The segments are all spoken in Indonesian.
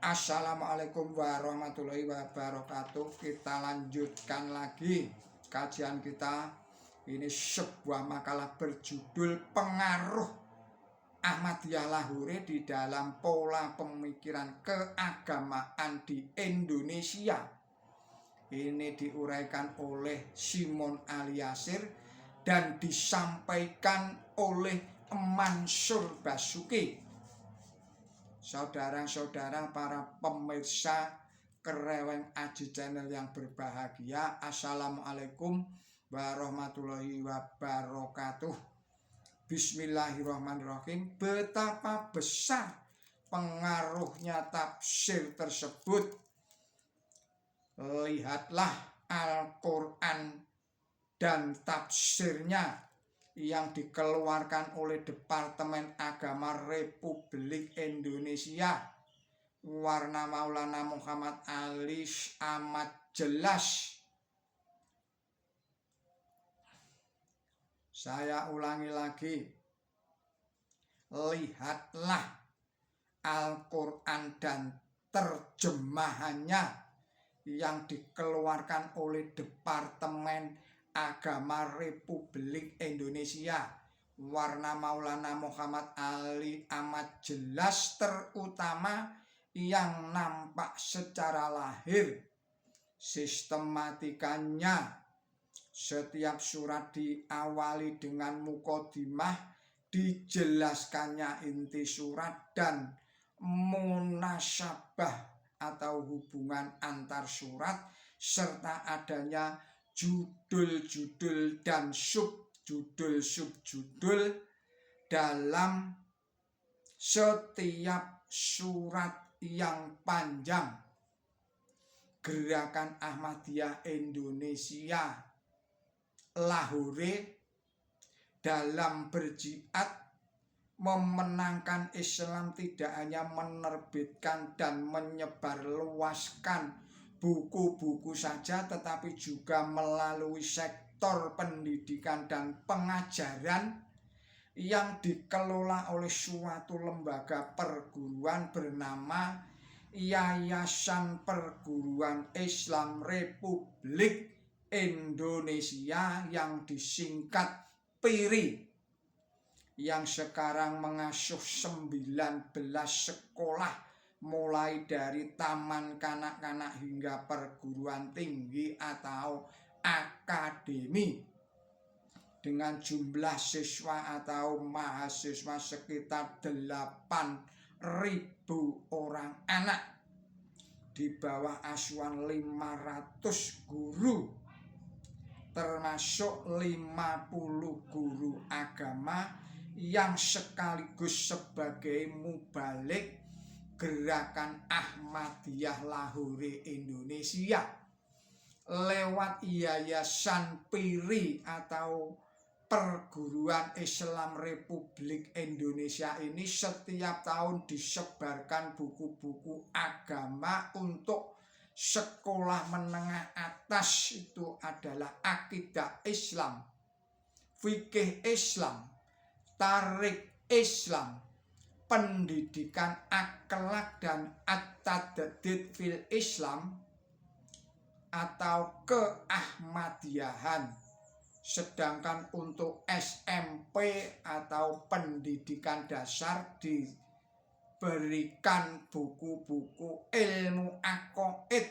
Assalamualaikum warahmatullahi wabarakatuh. Kita lanjutkan lagi kajian kita. Ini sebuah makalah berjudul Pengaruh Ahmadiyah Lahore di dalam pola pemikiran keagamaan di Indonesia. Ini diuraikan oleh Simon Aliasir dan disampaikan oleh Mansur Basuki. Saudara-saudara para pemirsa Kereweng Aji Channel yang berbahagia, Assalamualaikum warahmatullahi wabarakatuh. Bismillahirrahmanirrahim. Betapa besar pengaruhnya tafsir tersebut. Lihatlah Al-Quran dan tafsirnya yang dikeluarkan oleh Departemen Agama Republik Indonesia, warna Maulana Muhammad Ali amat jelas. Saya ulangi lagi, lihatlah Al-Quran dan terjemahannya yang dikeluarkan oleh Departemen Agama Republik Indonesia, warna Maulana Muhammad Ali amat jelas, terutama yang nampak secara lahir. Sistematikanya, setiap surat diawali dengan muqaddimah, dijelaskannya inti surat dan munasabah atau hubungan antar surat, serta adanya judul-judul dan subjudul dalam setiap surat yang panjang. Gerakan Ahmadiyah Indonesia Lahore dalam berjihad memenangkan Islam tidak hanya menerbitkan dan menyebarluaskan buku-buku saja, tetapi juga melalui sektor pendidikan dan pengajaran yang dikelola oleh suatu lembaga perguruan bernama Yayasan Perguruan Islam Republik Indonesia yang disingkat PIRI, yang sekarang mengasuh 19 sekolah mulai dari taman kanak-kanak hingga perguruan tinggi atau akademi, dengan jumlah siswa atau mahasiswa sekitar 8.000 orang anak, di bawah asuhan 500 guru, termasuk 50 guru agama yang sekaligus sebagai mubalik Gerakan Ahmadiyah Lahore Indonesia. Lewat Yayasan PIRI atau Perguruan Islam Republik Indonesia ini, setiap tahun disebarkan buku-buku agama untuk sekolah menengah atas. Itu adalah akidah Islam, fikih Islam, tarik Islam, pendidikan akhlak dan at-tadadid fil Islam atau keahmadiyahan. Sedangkan untuk SMP atau pendidikan dasar diberikan buku-buku ilmu aqaid,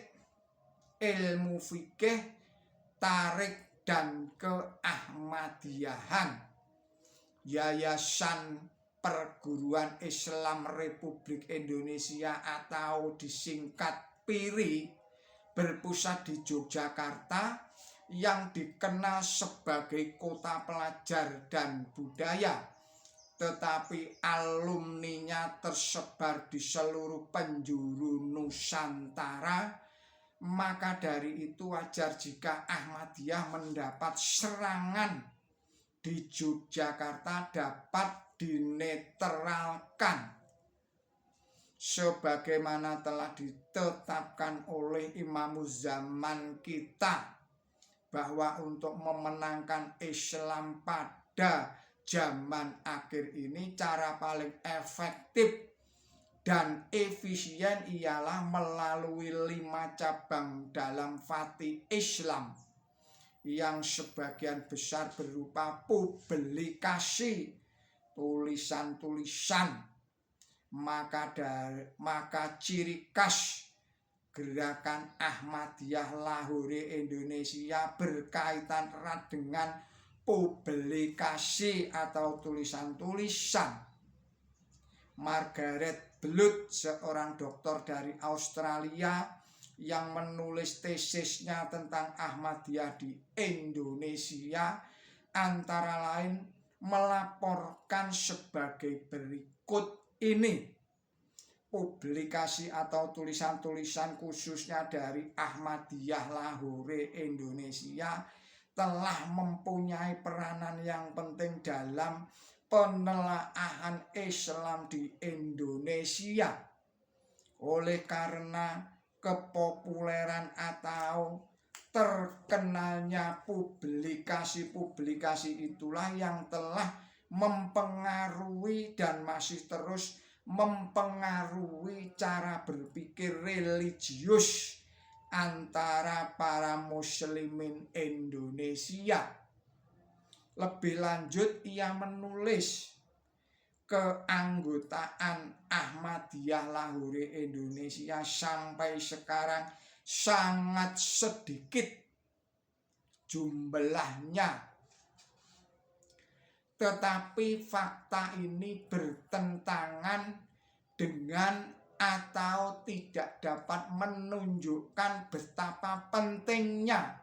ilmu fikih, tarik dan keahmadiyahan. Yayasan Perguruan Islam Republik Indonesia atau disingkat PIRI berpusat di Yogyakarta, yang dikenal sebagai kota pelajar dan budaya, tetapi alumninya tersebar di seluruh penjuru Nusantara. Maka dari itu wajar jika Ahmadiyah mendapat serangan di Yogyakarta dapat dinetralkan, sebagaimana telah ditetapkan oleh Imam zaman kita, bahwa untuk memenangkan Islam pada zaman akhir ini, cara paling efektif dan efisien ialah melalui 5 cabang dalam Fatih Islam yang sebagian besar berupa publikasi tulisan-tulisan. Maka ciri khas Gerakan Ahmadiyah Lahore Indonesia berkaitan erat dengan publikasi atau tulisan-tulisan. Margaret Blood, seorang dokter dari Australia yang menulis tesisnya tentang Ahmadiyah di Indonesia, antara lain melaporkan sebagai berikut ini. Publikasi atau tulisan-tulisan khususnya dari Ahmadiyah Lahore Indonesia telah mempunyai peranan yang penting dalam penelaahan Islam di Indonesia. Oleh karena kepopuleran atau terkenalnya publikasi-publikasi itulah yang telah mempengaruhi dan masih terus mempengaruhi cara berpikir religius antara para muslimin Indonesia. Lebih lanjut, ia menulis keanggotaan Ahmadiyah Lahore Indonesia sampai sekarang sangat sedikit jumlahnya. Tetapi fakta ini bertentangan dengan atau tidak dapat menunjukkan betapa pentingnya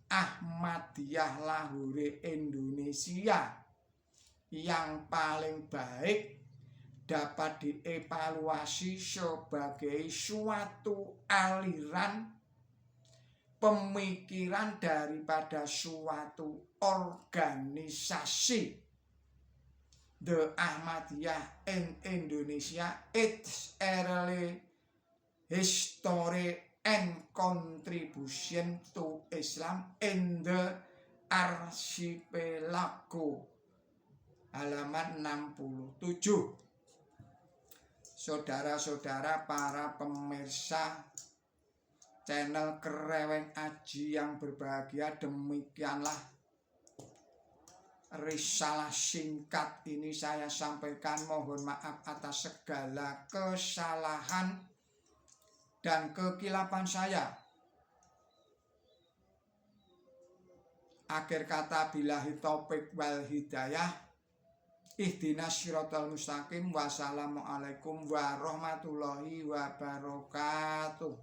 Ahmadiyah Lahore Indonesia. Yang paling baik dapat dievaluasi sebagai suatu aliran pemikiran daripada suatu organisasi. The Ahmadiyah in Indonesia, its early history and contribution to Islam in the Archipelago, halaman 67. Saudara-saudara para pemirsa channel Kreweng Aji yang berbahagia, demikianlah risalah singkat ini saya sampaikan. Mohon maaf atas segala kesalahan dan kekilapan saya. Akhir kata, billahi taufik wal hidayah. Ihdinas siratal mustaqim. Wassalamualaikum warahmatullahi wabarakatuh.